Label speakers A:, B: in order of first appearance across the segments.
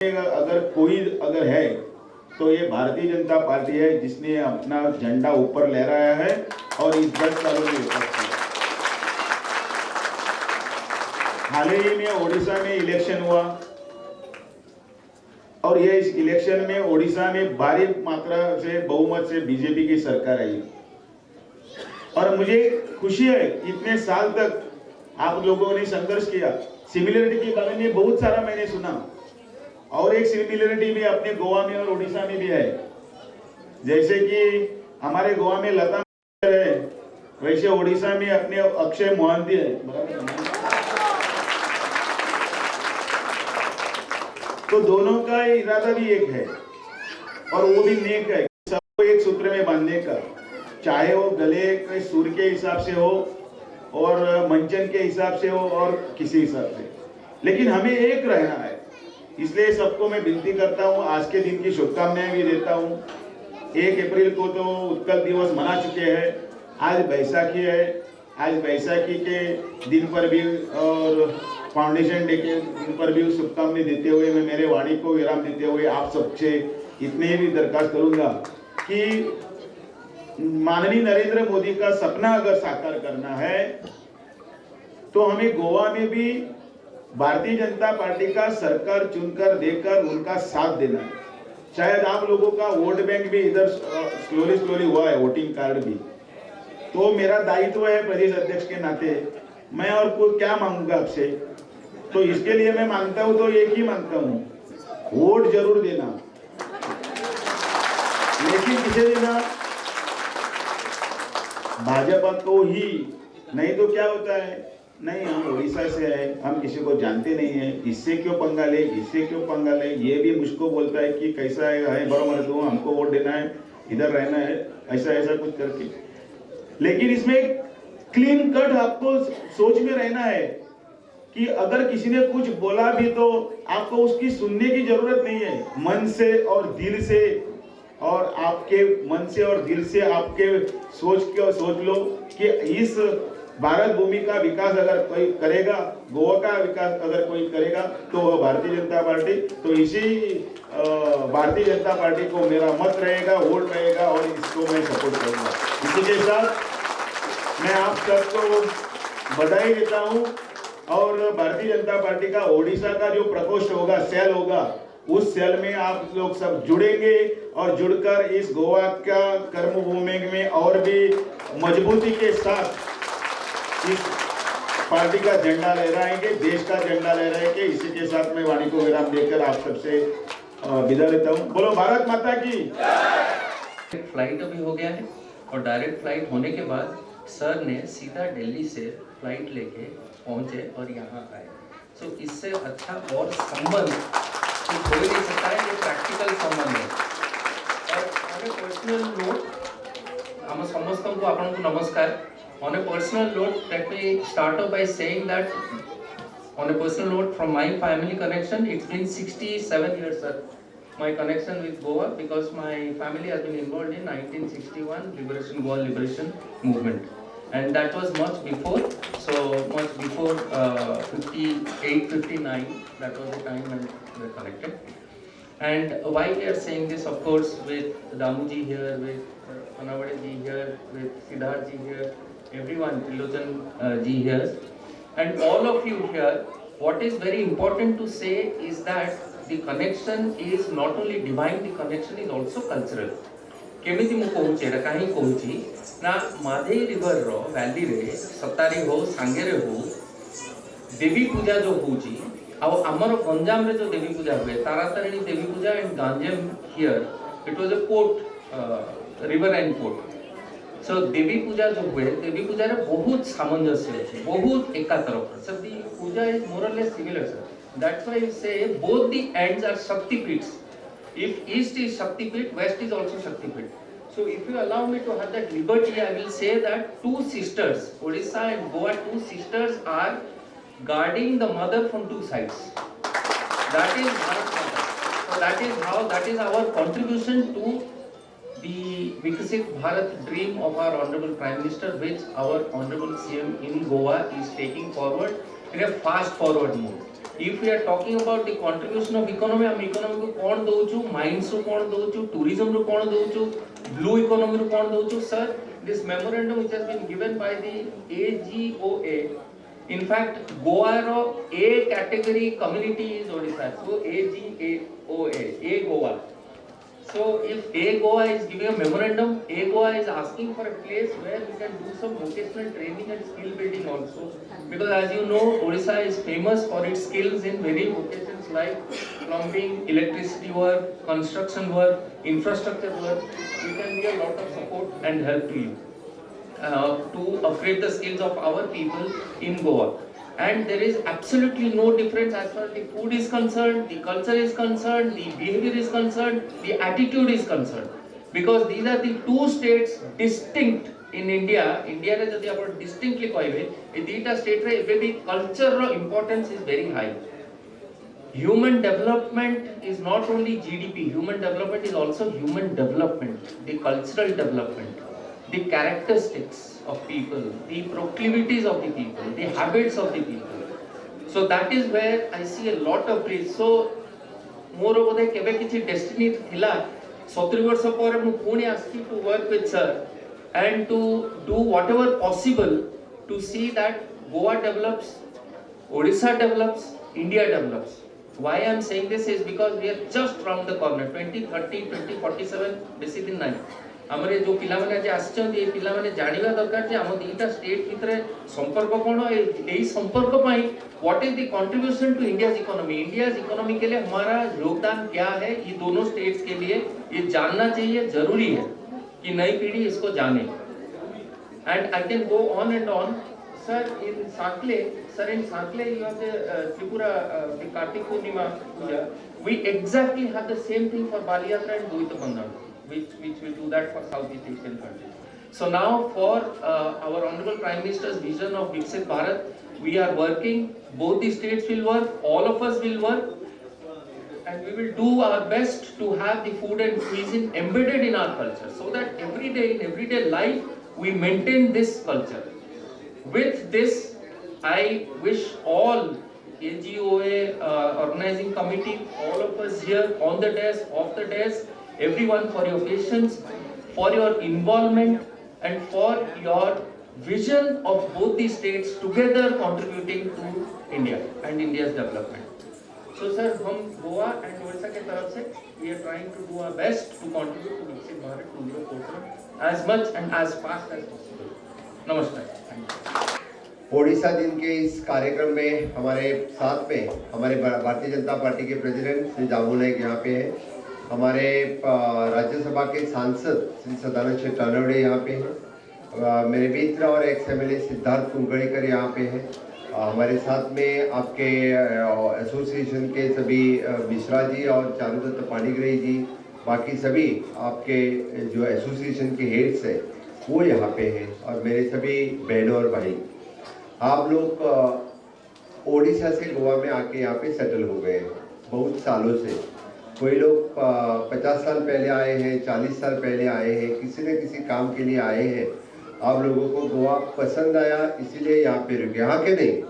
A: अगर है तो ये भारतीय जनता पार्टी है जिसने अपना झंडा ऊपर लहराया है और इस 10 सालों में विकास किया। हाल ही में ओडिशा में इलेक्शन हुआ और ये इस इलेक्शन में ओडिशा में भारी मात्रा से बहुमत से बीजेपी की सरकार आई और मुझे खुशी है इतने साल तक आप लोगों ने संघर्ष किया। सिमिलरिटी के बारे में बहुत सारा मैंने सुना और एक सिमिलरिटी भी अपने गोवा में और ओडिशा में भी है। जैसे कि हमारे गोवा में लता है वैसे ओडिशा में अपने अक्षय मोहंती है। तो दोनों का इरादा भी एक है और वो भी नेक है, सबको एक सूत्र में बांधने का, चाहे वो गले के सुर के हिसाब से हो और मंचन के हिसाब से हो और किसी हिसाब से, लेकिन हमें एक रहना है। इसलिए सबको मैं विनती करता हूँ, आज के दिन की शुभकामनाएं भी देता हूँ। 1 अप्रैल को तो उत्कल दिवस मना चुके हैं, आज बैसाखी है। आज बैसाखी के दिन पर भी और फाउंडेशन डे के दिन पर भी शुभकामनाएं देते हुए मैं मेरे वाणी को विराम देते हुए आप सबसे इतने भी दरखास्त करूंगा कि माननीय नरेंद्र मोदी का सपना अगर साकार करना है तो हमें गोवा में भी भारतीय जनता पार्टी का सरकार चुनकर देकर उनका साथ देना है। शायद आप लोगों का वोट बैंक भी इधर स्लोली हुआ है, वोटिंग कार्ड भी, तो मेरा दायित्व है प्रदेश अध्यक्ष के नाते मैं और कोई क्या मांगूंगा आपसे। तो इसके लिए मैं मांगता हूं तो एक ही मांगता हूं, वोट जरूर देना, लेकिन किसे देना? भाजपा को ही। नहीं तो क्या होता है, नहीं हम उड़ीसा से है, हम किसी को जानते नहीं है, इससे क्यों पंगा ले, इससे क्यों पंगा ले। ये भी मुझको बोलता है कि कैसा है बराबर तो हमको वोट देना है, इधर रहना है, ऐसा कुछ करके। लेकिन इसमें क्लीन कट आपको सोच में रहना है कि अगर किसी ने कुछ बोला भी तो आपको उसकी सुनने की जरूरत नहीं है। मन से और दिल से, और आपके मन से और दिल से आपके सोच लो कि इस भारत भूमि का विकास अगर कोई करेगा, गोवा का विकास अगर कोई करेगा तो वह भारतीय जनता पार्टी। तो इसी भारतीय जनता पार्टी को मेरा मत रहेगा, वोट रहेगा और इसको मैं सपोर्ट करूंगा। इसी के साथ मैं आप सबको बधाई देता हूं और भारतीय जनता पार्टी का ओडिशा का जो प्रकोष्ठ होगा, सेल होगा, उस सेल में आप लोग सब जुड़ेंगे और जुड़कर इस गोवा का कर्मभूमि में और भी मजबूती के साथ इस पार्टी का झंडा लहराएंगे, देश का झंडा लहराएंगे। इसी के साथ मैं वाणी को विराम देकर आप सबसे विदा लेता हूं। बोलो भारत माता की।
B: फ्लाइट अभी हो गया है और डायरेक्ट फ्लाइट होने के बाद सर ने सीधा दिल्ली से फ्लाइट लेके पहुंचे और यहाँ आए। सो इससे अच्छा और संबंध कुछ हो ही नहीं सकता है, ये प्रैक्टिकल संबंध है। और पर्सनल नोट हम समस्त को आपन को नमस्कार। On a personal note, let me start off by saying that on a personal note from my family connection, it's been 67 years, sir. My connection with Goa, because my family has been involved in 1961 Goa liberation movement, and that was much before, so much before 58, 59. That was the time when we were connected. And why we are saying this, of course, with Damuji here, with Anawade ji here, with Siddharth ji here, everyone, Trilojan ji here, and all of you here, what is very important to say is that the connection is not only divine, the connection is also cultural. केमिति मु कहूची एटा काहे कहूची ना माधेई river रो valley रे सतारी हो सांगे रे हो देवी पूजा जो होची आ हमर गंजाम रे जो देवी पूजा हुए तारातारिणी देवी पूजा and Ganjam here it was a port river and port. So देवी पूजा जो हुए, देवी पूजा रे बहुत सामंजस्य है, बहुत एकातरफ। सो दी पूजा is more or less similar, sir. That's why we say both the ends are Shakti peeths. If east is shakti pit, west is also shakti pit. So if you allow me to have that liberty, I will say that two sisters, Odisha and Goa, two sisters are guarding the mother from two sides. That is Bharat Mata. So that is our contribution to the Viksit Bharat dream of our Honorable Prime Minister, which our Honorable CM in Goa is taking forward in a fast forward mode. If we are talking about the contribution of economy, हम economy को कौन दोचु, mines को कौन दोचु, tourism को कौन दोचु, blue economy को कौन दोचु, sir, this memorandum which has been given by the AGOA, in fact, Goa ro A category community is Odisha, so AGOA, A Goa. So if A Goa is giving a memorandum, A Goa is asking for a place where we can do some vocational training and skill building also. Because as you know, Odisha is famous for its skills in many vocations like plumbing, electricity work, construction work, infrastructure work. We can be a lot of support and help to you to upgrade the skills of our people in Goa. And there is absolutely no difference as far as the food is concerned, the culture is concerned, the behavior is concerned, the attitude is concerned. Because these are the two states distinct in India. India रे जदि आपण distinctly कहबे ए दीटा state रे एबे भी culture row importance is very high. Human development is not only GDP, human development is also human development, the cultural development, the characteristics of people, the proclivities of the people, the habits of the people. So that is where I see a lot of place. So ମୋର ବୋଧେ କେବେ କିଛି Destiny ଥିଲା 70 ବର୍ଷ ପରେ ମୁଁ ପୁଣି ଆସିଛି to work with sir and to do whatever possible to see that Goa develops, Odisha develops, India develops. Why I am saying this is because we are just round the corner. 2030, 2047 बेसी दिन नहीं. हमरे जो पिला माने जे आछन ए पिला माने जानिबा दरकार जे हम दीटा स्टेट भितरे संपर्क कोन एई संपर्क पई what is the contribution to India's economy के लिए हमारा योगदान क्या है ये दोनों स्टेट्स के लिए ये जानना चाहिए, जरूरी है कि नई पीढ़ी इसको जाने. And I can go on and on. Sir, in Sakle you have the Tripura, the Kartik Purnima Puja. We exactly have the same thing for Bali Yatra and Duita Bandhan, which will do that for Southeast Asian countries. So now for our Honorable Prime Minister's vision of Viksit Bharat, we are working, both the states will work, all of us will work, and we will do our best to have the food and cuisine embedded in our culture, so that every day in everyday life we maintain this culture. With this, I wish all AGOA organizing committee, all of us here on the desk, off the desk, everyone for your patience, for your involvement, and for your vision of both the states together contributing to India and India's development. So sir, हम Goa and Odisha के तरफ से we are trying to do our best to contribute to Viksit Bharat 2047 as much and as fast as possible. नमस्कार.
C: ओडिशा दिन के इस कार्यक्रम में हमारे साथ में हमारे भारतीय जनता पार्टी के प्रेसिडेंट श्री जामू नाइक यहाँ पे हैं, हमारे राज्यसभा के सांसद श्री सदानंद शेट्टानवड़े यहाँ पे हैं, मेरे मित्र और एक्स MLA सिद्धार्थ कुंकड़ीकर यहाँ पे हैं, हमारे साथ में आपके एसोसिएशन के सभी मिश्रा जी और चारुदत्त पाणिग्राही जी, बाकी सभी आपके जो एसोसिएशन के हेड्स हैं वो यहाँ पे हैं, और मेरे सभी बहनों और भाई. आप लोग ओडिशा से गोवा में आके यहाँ पे सेटल हो गए बहुत सालों से. कोई लोग 50 साल पहले आए हैं, 40 साल पहले आए हैं, किसी न किसी काम के लिए आए हैं. आप लोगों को गोवा पसंद आया इसीलिए यहाँ पे रुके, हाँ के नहीं?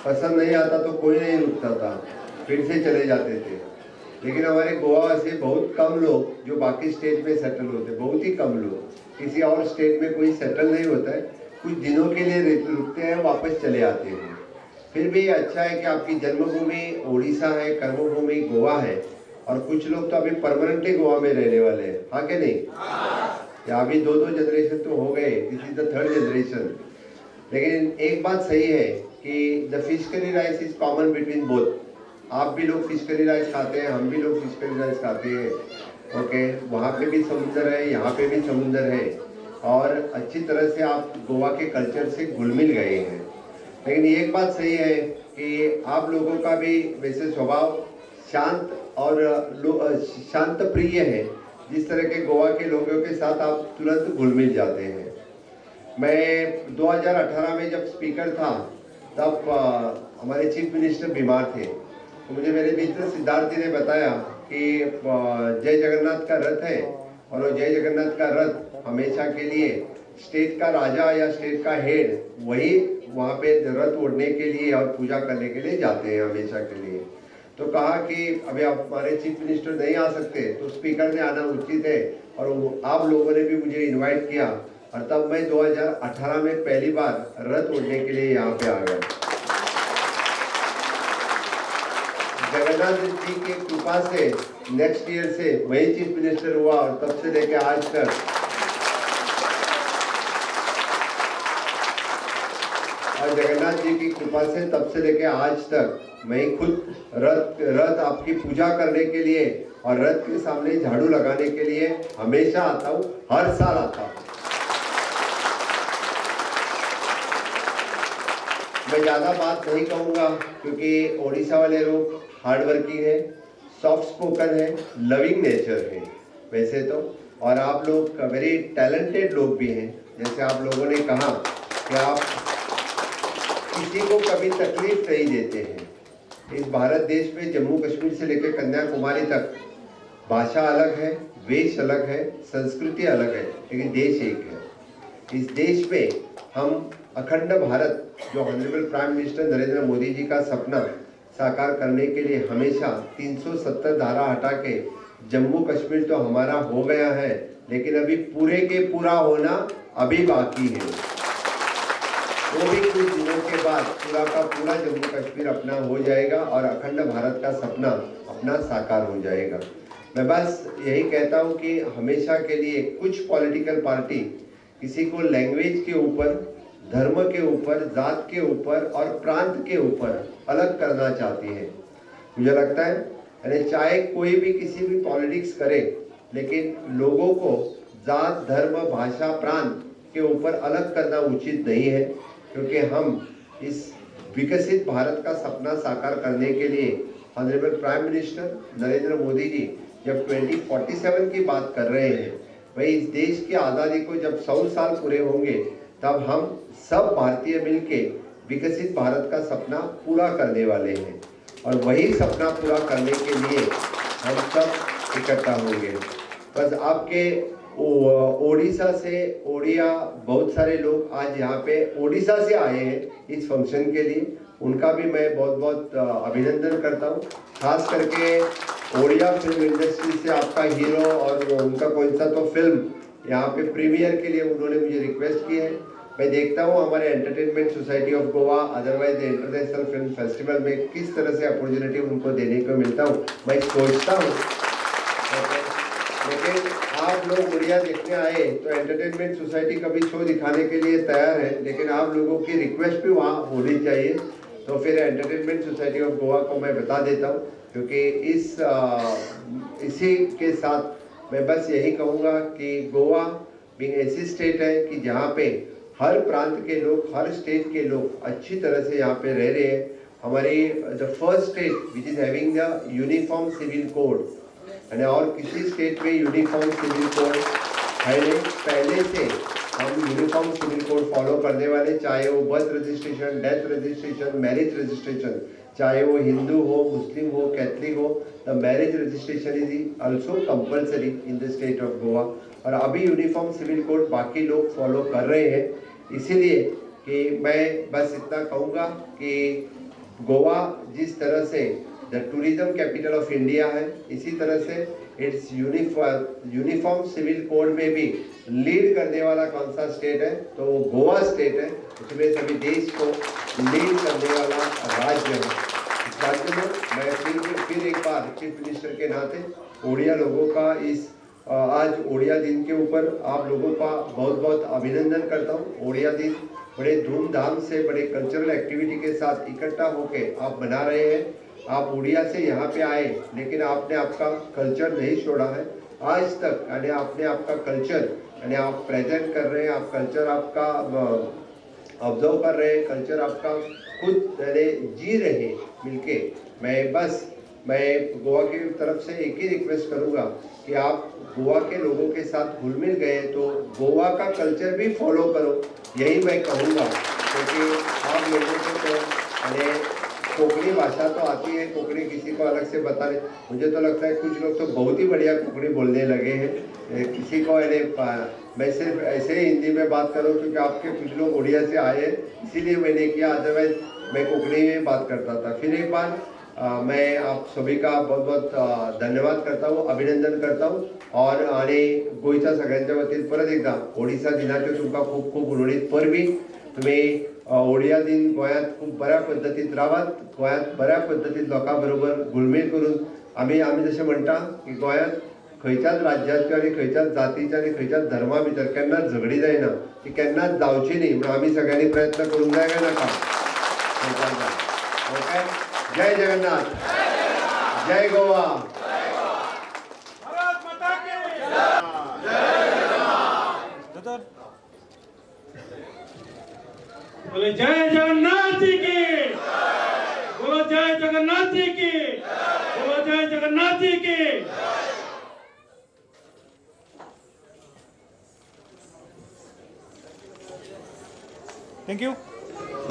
C: पसंद नहीं आता तो कोई नहीं रुकता था, फिर से चले जाते थे. लेकिन हमारे गोवा से बहुत कम लोग जो बाकी स्टेट में सेटल होते, बहुत ही कम लोग, किसी और स्टेट में कोई सेटल नहीं होता है, कुछ दिनों के लिए रुकते हैं, वापस चले आते हैं. फिर भी अच्छा है कि आपकी जन्मभूमि ओडिशा है, कर्मभूमि गोवा है, और कुछ लोग तो अभी परमानेंटली गोवा में रहने वाले हैं, हाँ के नहीं? या अभी 2 जनरेशन तो हो गए, this is the 3rd generation. लेकिन एक बात सही है कि the fish curry rice is common between both. आप भी लोग फिश करी राइस खाते हैं, हम भी लोग फिश करी राइस खाते हैं. ओके, वहाँ पे भी समुंदर है, यहाँ पे भी समुंदर है, और अच्छी तरह से आप गोवा के कल्चर से घुल मिल गए हैं. लेकिन एक बात सही है कि आप लोगों का भी वैसे स्वभाव शांत और शांत प्रिय है. जिस तरह के गोवा के लोगों के साथ आप तुरंत घुल मिल जाते हैं. मैं 2018 में जब स्पीकर था तब हमारे चीफ मिनिस्टर बीमार थे, तो मुझे मेरे मित्र सिद्धार्थ जी ने बताया कि जय जगन्नाथ का रथ है, और वो जय जगन्नाथ का रथ हमेशा के लिए स्टेट का राजा या स्टेट का हेड वही वहाँ पे रथ ओढ़ने के लिए और पूजा करने के लिए जाते हैं हमेशा के लिए। तो कहा कि अभी आप हमारे चीफ मिनिस्टर नहीं आ सकते तो स्पीकर ने आना उचित है, और आप लोगों ने भी मुझे इनवाइट किया, और तब मैं 2018 में पहली बार रथ ओढ़ने के लिए यहाँ पे आ गया। जगन्नाथ जी की कृपा से नेक्स्ट ईयर से वही चीफ मिनिस्टर हुआ, और तब से लेकर आज तक और जगन्नाथ जी की कृपा से तब से लेकर आज तक मैं खुद रथ आपकी पूजा करने के लिए और रथ के सामने झाड़ू लगाने के लिए हमेशा आता हूँ, हर साल आता हूँ। मैं ज़्यादा बात नहीं कहूँगा क्योंकि ओडिशा वाले लोग हार्ड वर्किंग है, सॉफ्ट स्पोकन है, लविंग नेचर है वैसे तो, और आप लोग वेरी टैलेंटेड लोग भी हैं। जैसे आप लोगों ने कहा कि आप किसी को कभी तकलीफ नहीं देते हैं। इस भारत देश में जम्मू कश्मीर से लेकर कन्याकुमारी तक भाषा अलग है, वेश अलग है, संस्कृति अलग है, लेकिन देश एक है। इस देश में हम अखंड भारत जो honourable prime minister Narendra Modi ji का सपना साकार करने के लिए हमेशा 370 धारा हटा के जम्मू कश्मीर तो हमारा हो गया है, लेकिन अभी पूरे के पूरा होना अभी बाकी है। वो भी कुछ दिनों के बाद पूरा का पूरा जम्मू कश्मीर अपना हो जाएगा और अखंड भारत का सपना अपना साकार हो जाएगा। मैं बस यही कहता हूँ कि हमेशा के लिए कुछ पॉलिटिकल पार्टी किसी को लैंग्वेज के ऊपर, धर्म के ऊपर, जात के ऊपर और प्रांत के ऊपर अलग करना चाहती है। मुझे लगता है यानी चाहे कोई भी किसी भी पॉलिटिक्स करे, लेकिन लोगों को जात, धर्म, भाषा, प्रांत के ऊपर अलग करना उचित नहीं है, क्योंकि हम इस विकसित भारत का सपना साकार करने के लिए honourable prime minister Narendra Modi ji जब 2047 की बात कर रहे हैं, वही इस देश की आज़ादी को जब 100 साल पूरे होंगे तब हम सब भारतीय मिलके विकसित भारत का सपना पूरा करने वाले हैं, और वही सपना पूरा करने के लिए हम सब इकट्ठा होंगे। बस आपके ओडिशा से ओडिया बहुत सारे लोग आज यहाँ पे ओडिशा से आए हैं इस फंक्शन के लिए, उनका भी मैं बहुत बहुत अभिनंदन करता हूँ। खास करके ओडिया फिल्म इंडस्ट्री से आपका हीरो और उनका कौन सा तो फिल्म यहाँ पे प्रीमियर के लिए उन्होंने मुझे रिक्वेस्ट की है। मैं देखता हूँ हमारे entertainment society of Goa, otherwise international film festival में किस तरह से अपॉर्चुनिटी उनको देने को मिलता हूँ, मैं सोचता हूँ। लेकिन आप लोग ओडिया देखने आए तो एंटरटेनमेंट सोसाइटी कभी शो दिखाने के लिए तैयार है, लेकिन आप लोगों की रिक्वेस्ट भी वहाँ होनी चाहिए। तो फिर एंटरटेनमेंट सोसाइटी ऑफ गोवा को मैं बता देता हूँ, क्योंकि इसी के साथ मैं बस यही कहूँगा कि गोवा भी ऐसी स्टेट है कि जहाँ पे हर प्रांत के लोग, हर स्टेट के लोग अच्छी तरह से यहाँ पे रह रहे हैं। हमारी the first state which is having the uniform civil code, यानी और किसी स्टेट में यूनिफॉर्म सिविल कोड है नहीं। पहले से हम यूनिफॉर्म सिविल कोड फॉलो करने वाले, चाहे वो birth registration, death registration, marriage registration, चाहे वो हिंदू हो, मुस्लिम हो, कैथलिक हो, the marriage registration is also compulsory in the state of Goa. और अभी यूनिफॉर्म सिविल कोड बाकी लोग फॉलो कर रहे हैं, इसीलिए कि मैं बस इतना कहूँगा कि गोवा जिस तरह से the tourism capital of India है, इसी तरह से इट्स यूनिफॉर्म सिविल कोड में भी लीड करने वाला कौन सा स्टेट है तो वो गोवा स्टेट है। उसमें सभी देश को लीड करने वाला राज्य है। इस राज्य में मैं फिर एक बार चीफ मिनिस्टर के नाते ओडिया लोगों का इस आज ओडिया दिन के ऊपर आप लोगों का बहुत बहुत अभिनंदन करता हूँ। ओडिया दिन बड़े धूमधाम से, बड़े कल्चरल एक्टिविटी के साथ इकट्ठा होके आप मना रहे हैं। आप उड़िया से यहाँ पे आए, लेकिन आपने आपका कल्चर नहीं छोड़ा है आज तक, यानी आपने आपका कल्चर यानी आप प्रेजेंट कर रहे हैं, आप कल्चर आपका ऑब्जर्व कर रहे हैं, कल्चर आपका खुद यानी जी रहे हैं मिलके। मैं गोवा की तरफ से एक ही रिक्वेस्ट करूँगा कि आप गोवा के लोगों के साथ घुल मिल गए तो गोवा का कल्चर भी फॉलो करो, यही मैं कहूँगा। क्योंकि आप लोगों को तो यानी कोंकणी भाषा तो आती है, कोंकणी किसी को अलग से बताने, मुझे तो लगता है कुछ लोग तो बहुत ही बढ़िया कोंकणी बोलने लगे हैं। किसी को मैं सिर्फ ऐसे ही हिंदी में बात करूं क्योंकि आपके कुछ लोग उड़िया से आए इसीलिए मैंने किया, अदरवाइज मैं कोंकणी में बात करता था। फिर एक बार मैं आप सभी का बहुत बहुत धन्यवाद करता हूँ, अभिनंदन करता हूँ और आणि गोयच्या सगळ्यांच्या वतीन परत एकदा ओडिशा दिनाच्यो तुमकां खूप खूप उर्वरित परबी। तुम्ही ओडिया दिन गोंयांत खूप बऱ्या पद्दतीन रावात, गोंयांत बऱ्या पद्दतीन लोकां बरोबर घुलमील करून आमी जशें म्हणटा की गोंयांत खंयच्याच राज्याच्यो आनी खंयच्याच जातीच्या आनी खंयच्याच धर्मा भितर केन्नाच झगडी जायना, ती केन्नाच जावची न्ही म्हणून आमी सगळ्यांनी प्रयत्न करूंक जाय काय नाका? ओके, जय जगन्नाथ, जय गोवा।
D: बोले जय जगन्नाथ जी की, बोलो जय जगन्नाथ जी की, बोलो जय जगन्नाथ जी की।
E: Thank you.